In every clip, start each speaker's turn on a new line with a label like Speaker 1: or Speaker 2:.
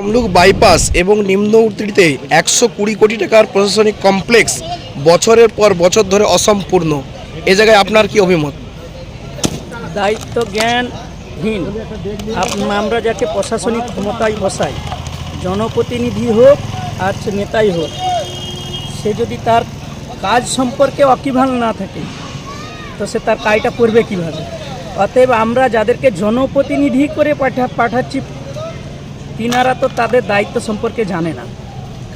Speaker 1: Tamluk bypass এবং নিম্ন উত্তরিতে 120 কোটি টাকার প্রশাসনিক কমপ্লেক্স বছরের পর বছর ধরে অসম্পূর্ণ। এ জায়গায় আপনার কি অভিমত?
Speaker 2: দায়িত্ব জ্ঞানহীন আমরা যাকে প্রশাসনিক ক্ষমতায় বসাই, জনপ্রতিনিধি হোক আর নেতাই হোক, সে যদি তার কাজ সম্পর্কে ওয়াকিবহাল না থাকে তো সে তার কাজটা করবে কীভাবে? অতএব আমরা যাদেরকে জনপ্রতিনিধি করে পাঠাচ্ছি তিনারা তো তাদের দায়িত্ব সম্পর্কে জানে না,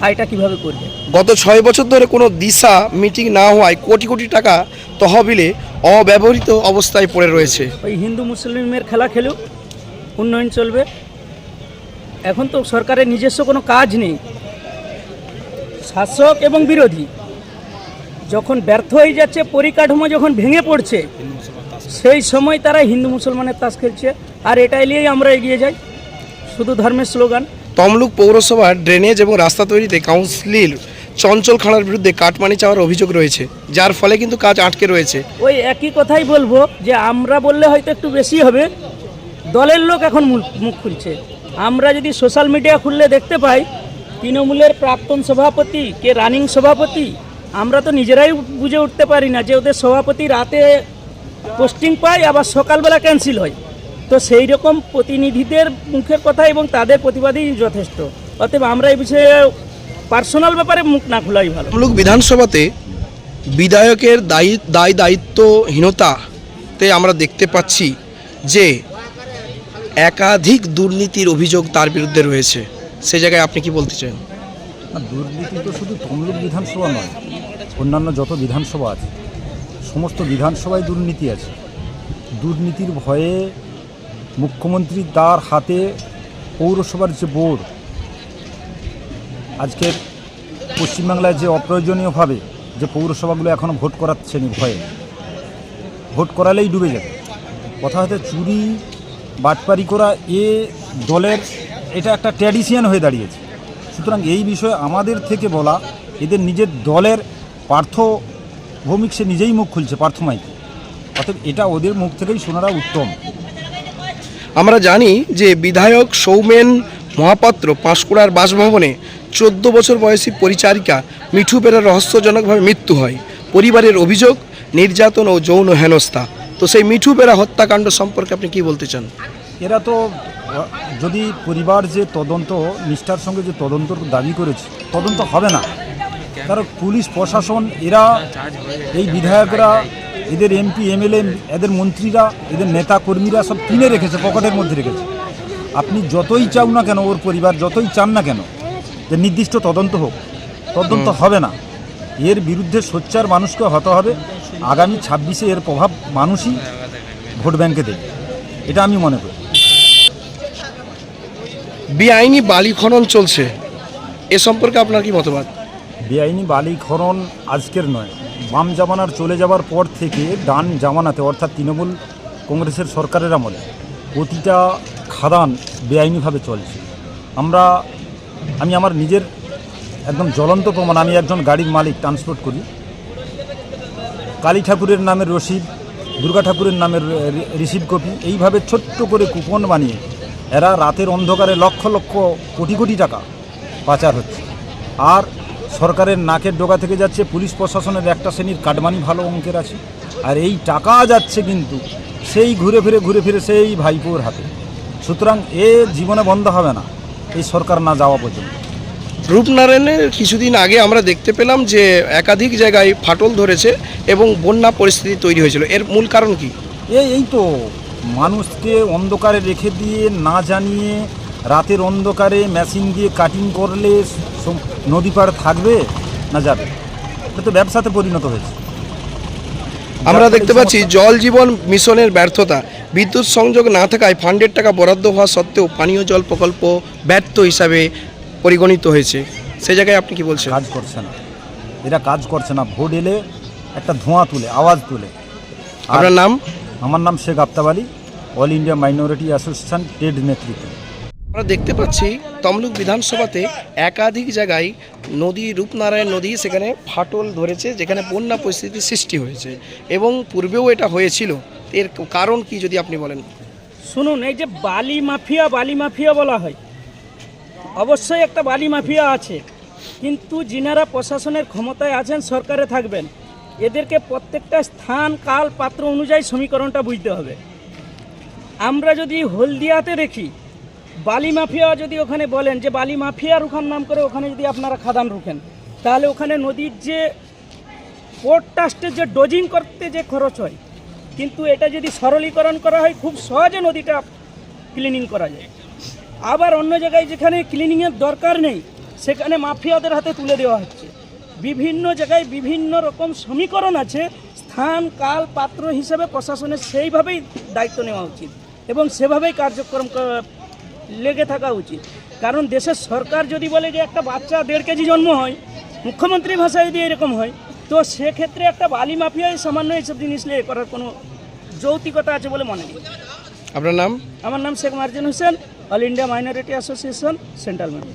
Speaker 2: কাজটা কীভাবে করবে।
Speaker 1: গত 6 বছর ধরে কোনো দিশা মিটিং না হওয়ায় কোটি কোটি টাকা তহবিলে অব্যবহৃত অবস্থায় পড়ে রয়েছে।
Speaker 2: ওই হিন্দু মুসলিমের খেলা খেলুক, উন্নয়ন চলবে। এখন তো সরকারের নিজস্ব কোনো কাজ নেই, শাসক এবং বিরোধী যখন ব্যর্থ হয়ে যাচ্ছে, পরিকাঠামো যখন ভেঙে পড়ছে, সেই সময় তারা হিন্দু মুসলমানের তাস খেলছে। আর এটাই নিয়েই আমরা এগিয়ে যাই, শুধু ধর্মের স্লোগান।
Speaker 1: তমলুক পৌরসভার ড্রেনেজ এবং রাস্তা তৈরিতে কাউন্সিলর চঞ্চল খাঁড়ার বিরুদ্ধে কাটমানি চাওয়ার অভিযোগ রয়েছে, যার ফলে কিন্তু কাজ আটকে রয়েছে।
Speaker 2: ওই একই কথাই বলবো যে আমরা বললে হয়তো একটু বেশি হবে, দলের লোক এখন মুখ খুলছে। আমরা যদি সোশ্যাল মিডিয়া খুললে দেখতে পাই তৃণমূলের প্রাক্তন সভাপতি কে রানিং সভাপতি, আমরা তো নিজেরাই বুঝে উঠতে পারি না যে ওদের সভাপতি রাতে পোস্টিং পায় আবার সকালবেলা ক্যান্সেল হয়। তো সেই রকম প্রতিনিধিদের মুখের কথা এবং তাদের প্রতিবাদই যথেষ্ট। অতএব আমরা এই বিষয়ে পার্সোনাল ব্যাপারে মুখ না খোলাই ভালো।
Speaker 1: তমলুক বিধানসভাতে বিধায়কের দায়িত্বহীনতাতে আমরা দেখতে পাচ্ছি যে একাধিক দুর্নীতির অভিযোগ তার বিরুদ্ধে রয়েছে। সে জায়গায় আপনি কি বলতে চান?
Speaker 3: দুর্নীতি তো শুধু তমলুক বিধানসভা নয়, অন্যান্য যত বিধানসভা আছে সমস্ত বিধানসভায় দুর্নীতি আছে। দুর্নীতির ভয়ে মুখ্যমন্ত্রী তার হাতে পৌরসভার যে বোর্ড, আজকের পশ্চিমবাংলায় যে অপ্রয়োজনীয়ভাবে যে পৌরসভাগুলো এখনও ভোট করাচ্ছেন ভয়ে, ভোট করালেই ডুবে যাবে। কথা হচ্ছে চুরি বাটপারি করা এ দলের এটা একটা ট্র্যাডিশন হয়ে দাঁড়িয়েছে। সুতরাং এই বিষয়ে আমাদের থেকে বলা, এদের নিজের দলের পার্থ ভৌমিক সে নিজেই মুখ খুলছে, পার্থ মাইতি। অর্থাৎ এটা ওদের মুখ থেকেই শোনাটা উত্তম।
Speaker 1: আমরা জানি যে বিধায়ক সৌমেন মহাপাত্র পাঁশকুড়ার বাসভবনে 14 বছর বয়সী পরিচারিকা মিঠু বেরার রহস্যজনকভাবে মৃত্যু হয়। পরিবারের অভিযোগ নির্যাতন ও যৌন হেনস্থা। তো সেই মিঠু বেরা হত্যাকাণ্ড সম্পর্কে আপনি কি বলতে চান?
Speaker 3: এরা তো যদি পরিবার যে তদন্ত নিষ্ঠার সঙ্গে যে তদন্ত দাবি করেছে, তদন্ত হবে না। কারণ পুলিশ প্রশাসন এরা, এই বিধায়করা, এদের এমপি এমএলএ, এদের মন্ত্রীরা, এদের নেতা কর্মীরা সব কিনে রেখেছে, পকেটের মধ্যে রেখেছে। আপনি যতই চাও না কেন, ওর পরিবার যতই চান না কেন যে নির্দিষ্ট তদন্ত হোক, তদন্ত হবে না। এর বিরুদ্ধে সোচ্চার মানুষকে হতে হবে। আগামী 26-এ এর প্রভাব মানুষই ভোট ব্যাংকে দেবে, এটা আমি মনে করি।
Speaker 1: বেআইনি বালি খনন চলছে, এ সম্পর্কে আপনার কি মতবাদ?
Speaker 3: বেআইনি বালি খনন আজকের নয়, বাম জামানার চলে যাওয়ার পর থেকে ডান জামানাতে অর্থাৎ তৃণমূল কংগ্রেসের সরকারের আমলে প্রতিটা খাদান বেআইনিভাবে চলছে। আমি আমার নিজের একদম জ্বলন্ত প্রমাণ, আমি একজন গাড়ির মালিক, ট্রান্সপোর্ট করি। কালী ঠাকুরের নামের রসিদ, দুর্গা ঠাকুরের নামের রিসিভ কপি, এইভাবে ছোট্ট করে কুপন বানিয়ে এরা রাতের অন্ধকারে লক্ষ লক্ষ কোটি কোটি টাকা পাচার হচ্ছে। আর সরকারের নাকের ডোকা থেকে যাচ্ছে, পুলিশ প্রশাসনের একটা শ্রেণীর কাটমানি ভালো অঙ্কের আছে, আর এই টাকা যাচ্ছে কিন্তু সেই ঘুরে ফিরে সেই ভাইপোর হাতে। সুতরাং এ জীবনে বন্ধ হবে না এই সরকার না যাওয়া পর্যন্ত।
Speaker 1: রূপনারায়ণের কিছুদিন আগে আমরা দেখতে পেলাম যে একাধিক জায়গায় ফাটল ধরেছে এবং বন্যা পরিস্থিতি তৈরি হয়েছিল। এর মূল কারণ কি?
Speaker 3: এই তো মানুষকে অন্ধকারে রেখে দিয়ে, না জানিয়ে রাতের অন্ধকারে মেশিন দিয়ে কাটিং করলে নদী পার থাকবে না যাবে? এটা তো ব্যবসাতে পরিণত হয়েছে।
Speaker 1: আমরা দেখতে পাচ্ছি জল জীবন মিশনের ব্যর্থতা, বিদ্যুৎ সংযোগ না থাকায় ফান্ডের টাকা বরাদ্দ হওয়া সত্ত্বেও পানীয় জল প্রকল্প ব্যর্থ হিসাবে পরিগণিত হয়েছে। সেই জায়গায় আপনি কি বলছেন?
Speaker 3: কাজ করছে না, এরা কাজ করছে না। ভোট এলে একটা ধোঁয়া তুলে, আওয়াজ তুলে।
Speaker 1: আপনার নাম?
Speaker 3: আমার নাম Sheikh Aftab Ali, all India minority association trade নেতৃত্ব।
Speaker 1: আমরা দেখতে পাচ্ছি তমলুক বিধানসভাতে একাধিক জায়গায় নদী, রূপনারায়ণ নদী, সেখানে ফাটল ধরেছে, যেখানে বন্যা পরিস্থিতির সৃষ্টি হয়েছে এবং পূর্বেও এটা হয়েছিল। এর কারণ কি যদি আপনি বলেন?
Speaker 2: শুনুন, এই যে বালি মাফিয়া বলা হয়, অবশ্যই একটা বালি মাফিয়া আছে, কিন্তু যিনারা প্রশাসনের ক্ষমতায় আছেন, সরকারে থাকবেন, এদেরকে প্রত্যেকটা স্থান কাল পাত্র অনুযায়ী সমীকরণটা বুঝতে হবে। আমরা যদি হলদিয়াতে দেখি বালি মাফিয়া, যদি ওখানে বলেন যে বালি মাফিয়া রুখার নাম করে ওখানে যদি আপনারা খাদান রুখেন, তাহলে ওখানে নদীর যে পোর্ট ট্রাস্টের যে ডোজিং করতে যে খরচ হয়, কিন্তু এটা যদি সরলীকরণ করা হয় খুব সহজে নদীটা ক্লিনিং করা যায়। আবার অন্য জায়গায় যেখানে ক্লিনিংয়ের দরকার নেই সেখানে মাফিয়াদের হাতে তুলে দেওয়া হচ্ছে। বিভিন্ন জায়গায় বিভিন্ন রকম সমীকরণ আছে, স্থান কাল পাত্র হিসেবে প্রশাসনের সেইভাবেই দায়িত্ব নেওয়া উচিত এবং সেভাবেই কার্যক্রম লেগে থাকা উচিত। কারণ দেশের সরকার যদি বলে যে একটা বাচ্চা 1.5 কেজি জন্ম হয়, মুখ্যমন্ত্রী ভাষায় যদি এরকম হয়, তো সেক্ষেত্রে একটা বালি মাফিয়ায় সামান্য এইসব জিনিস নিয়ে করার কোনো যৌক্তিকতা আছে বলে মনে নেই।
Speaker 1: আপনার নাম?
Speaker 2: আমার নাম Sheikh margin Hossain, all India minority association, central manager.